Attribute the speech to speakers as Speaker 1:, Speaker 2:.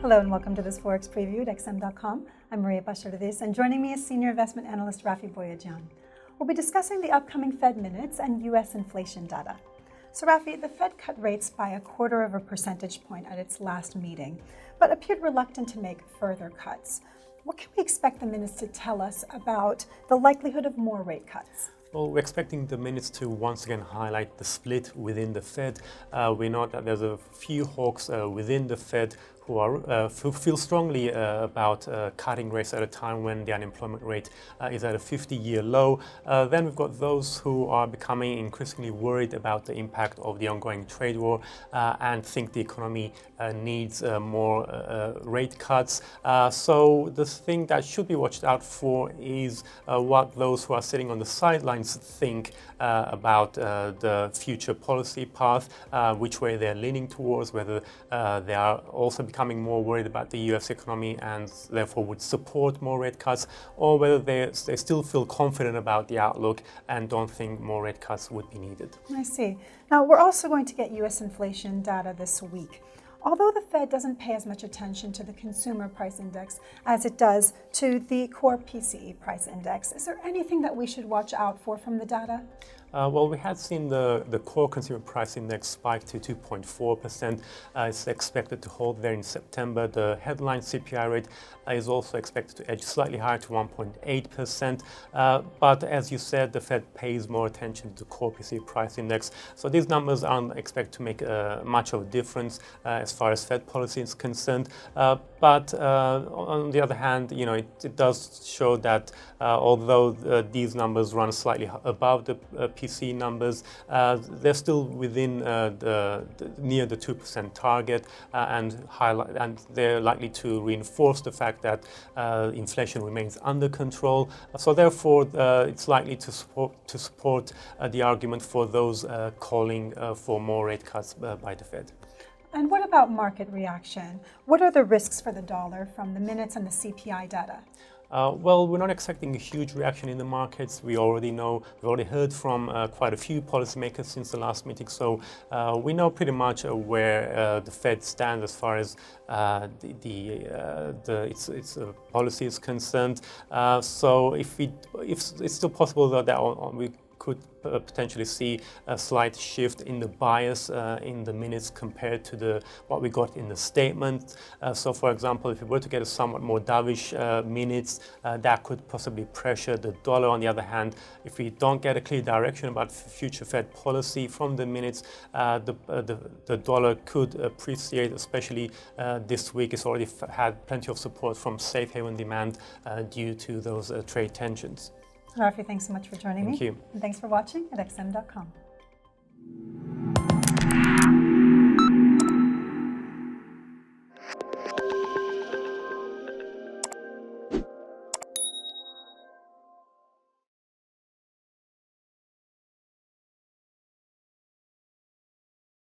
Speaker 1: Hello and welcome to this Forex Preview at XM.com. I'm Maria Pachardis, and joining me is Senior Investment Analyst Rafi Boyadjian. We'll be discussing the upcoming Fed minutes and U.S. inflation data. So Rafi, the Fed cut rates by 0.25 percentage point at its last meeting, but appeared reluctant to make further cuts. What can we expect the minutes to tell us about the likelihood of more rate cuts?
Speaker 2: Well, we're expecting the minutes to once again highlight the split within the Fed. We know that there's a few hawks within the Fed who feel strongly about cutting rates at a time when the unemployment rate is at a 50-year low. Then we've got those who are becoming increasingly worried about the impact of the ongoing trade war and think the economy needs more rate cuts. So the thing that should be watched out for is what those who are sitting on the sidelines think about the future policy path, which way they're leaning towards, whether they are also becoming more worried about the US economy and therefore would support more rate cuts, or whether they still feel confident about the outlook and don't think more rate cuts would be needed.
Speaker 1: I see. Now, we're also going to get US inflation data this week. Although the Fed doesn't pay as much attention to the consumer price index as it does to the core PCE price index, is there anything that we should watch out for from the data?
Speaker 2: Well, we had seen the core consumer price index spike to 2.4%. It's expected to hold there in September. The headline CPI rate is also expected to edge slightly higher to 1.8%. But as you said, the Fed pays more attention to the core PCE price index. So these numbers aren't expected to make much of a difference as far as Fed policy is concerned. But on the other hand, it does show that although these numbers run slightly above the PCE numbers, they're still within near the 2% target, and they're likely to reinforce the fact that inflation remains under control. So therefore, it's likely to support the argument for those calling for more rate cuts by the Fed.
Speaker 1: And what about market reaction? What are the risks for the dollar from the minutes and the CPI data?
Speaker 2: Well, we're not expecting a huge reaction in the markets. We've already heard from quite a few policymakers since the last meeting, so we know pretty much where the Fed stands as far as its policy is concerned. So if it's still possible that we could potentially see a slight shift in the bias in the minutes compared to what we got in the statement. So for example, if we were to get a somewhat more dovish minutes, that could possibly pressure the dollar. On the other hand, if we don't get a clear direction about future Fed policy from the minutes, the dollar could appreciate, especially this week. It's already had plenty of support from safe haven demand due to those trade tensions.
Speaker 1: Rafi, thanks so much for joining me.
Speaker 2: Thank you.
Speaker 1: And thanks for watching at XM.com.